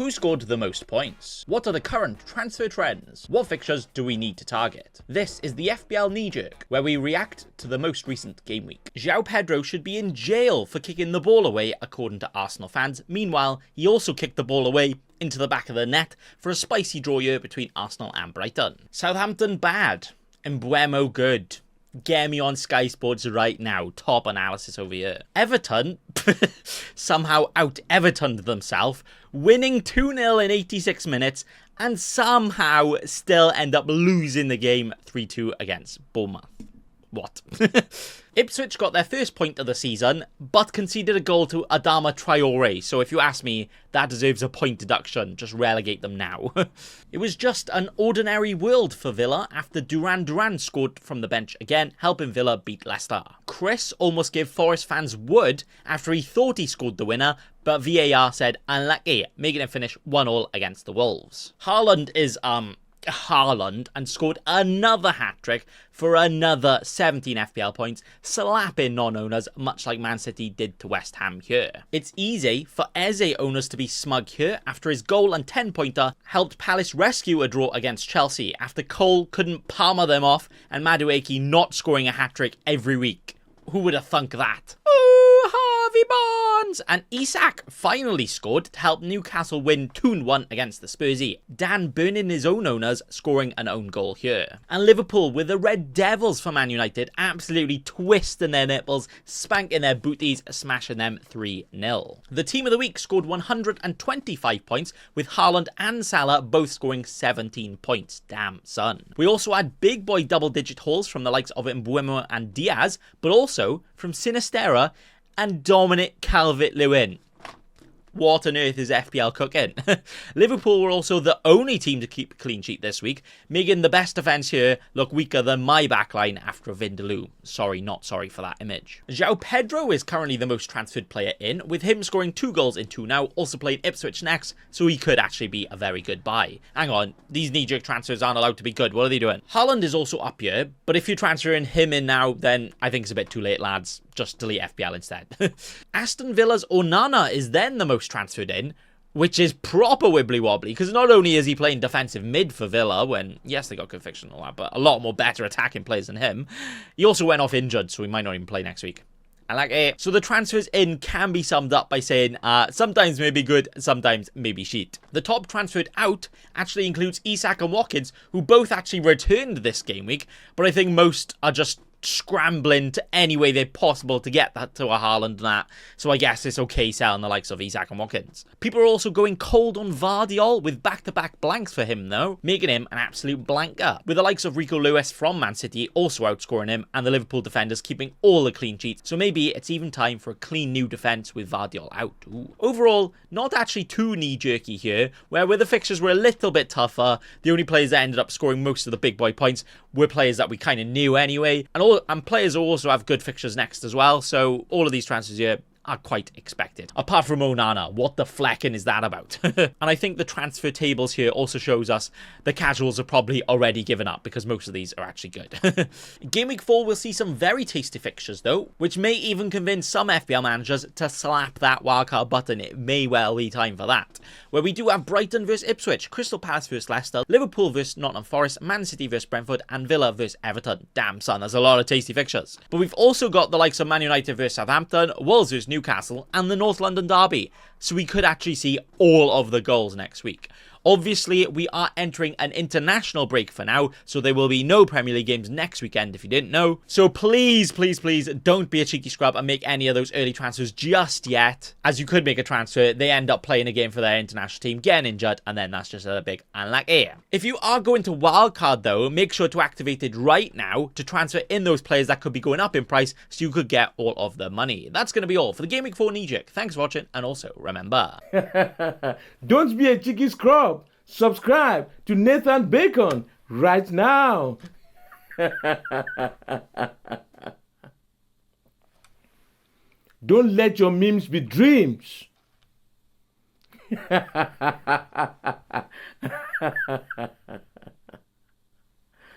Who scored the most points? What are the current transfer trends? What fixtures do we need to target? This is the FPL Kneejerk, where we react to the most recent game week. João Pedro should be in jail for kicking the ball away, according to Arsenal fans. Meanwhile, he also kicked the ball away into the back of the net for a spicy draw here between Arsenal and Brighton. Southampton bad. Mbeumo good. Get me on Sky Sports right now. Top analysis over here. Everton somehow out-Evertoned themselves, winning 2-0 in 86 minutes, and somehow still end up losing the game 3-2 against Bournemouth. What? Ipswich got their first point of the season, but conceded a goal to Adama Traore, so if you ask me, that deserves a point deduction. Just relegate them now. It was just an ordinary world for Villa after Duran scored from the bench again, helping Villa beat Leicester. Chris almost gave Forest fans wood after he thought he scored the winner, but VAR said unlucky, making it finish 1-1 against the Wolves. Haaland is, Haaland and scored another hat-trick for another 17 FPL points, slapping non-owners much like Man City did to West Ham here. It's easy for Eze owners to be smug here after his goal and 10-pointer helped Palace rescue a draw against Chelsea after Cole couldn't palmer them off and Madueke not scoring a hat-trick every week. Who would have thunk that? Oh, Harvey Barnes! And Isak finally scored to help Newcastle win 2-1 against the Spursy. Dan burning his own owners, scoring an own goal here. And Liverpool with the Red Devils for Man United absolutely twisting their nipples, spanking their booties, smashing them 3-0. The team of the week scored 125 points, with Haaland and Salah both scoring 17 points. Damn, son. We also had big boy double-digit hauls from the likes of Mbeumo and Diaz, but also from Sinistera and Dominic Calvert-Lewin. What on earth is FPL cooking? Liverpool were also the only team to keep a clean sheet this week, making the best defence here look weaker than my backline after Vindaloo. Sorry, not sorry for that image. João Pedro is currently the most transferred player in, with him scoring 2 goals in 2 now, also playing Ipswich next, so he could actually be a very good buy. Hang on, these knee-jerk transfers aren't allowed to be good. What are they doing? Haaland is also up here, but if you're transferring him in now, then I think it's a bit too late, lads. Just delete FPL instead. Aston Villa's Onana is then the most transferred in, which is proper wibbly-wobbly, because not only is he playing defensive mid for Villa, when, yes, they got good fiction and all that, but a lot more better attacking players than him, he also went off injured, so he might not even play next week. I like it. So the transfers in can be summed up by saying sometimes maybe good, sometimes maybe shit. The top transferred out actually includes Isak and Watkins, who both actually returned this game week, but I think most are just scrambling to any way they're possible to get that to a Haaland and that. So I guess it's okay selling the likes of Isak and Watkins. People are also going cold on Vardiol with back-to-back blanks for him though, making him an absolute blanker. With the likes of Rico Lewis from Man City also outscoring him and the Liverpool defenders keeping all the clean sheets. So maybe it's even time for a clean new defence with Vardiol out. Ooh. Overall, not actually too knee-jerky here, where the fixtures were a little bit tougher, the only players that ended up scoring most of the big boy points were players that we kind of knew anyway, and players also have good fixtures next as well, so all of these transfers here are quite expected. Apart from Onana, what the flecking is that about? And I think the transfer tables here also shows us the casuals are probably already given up because most of these are actually good. Game week 4 we'll see some very tasty fixtures though, which may even convince some FPL managers to slap that wildcard button. It may well be time for that. Where we do have Brighton vs Ipswich, Crystal Palace vs Leicester, Liverpool vs Nottingham Forest, Man City vs Brentford, and Villa vs Everton. Damn son, there's a lot of tasty fixtures. But we've also got the likes of Man United vs Southampton, Wolves vs Newcastle, and the North London derby. So we could actually see all of the goals next week. Obviously, we are entering an international break for now, so there will be no Premier League games next weekend if you didn't know. So please, please, please don't be a cheeky scrub and make any of those early transfers just yet. As you could make a transfer, they end up playing a game for their international team, getting injured, and then that's just a big unlucky. If you are going to wildcard though, make sure to activate it right now to transfer in those players that could be going up in price so you could get all of the money. That's going to be all for the Game Week 4 Kneejerk. Thanks for watching, and also remember... Don't be a cheeky scrub. Subscribe to Nathan Bacon right now. Don't let your memes be dreams.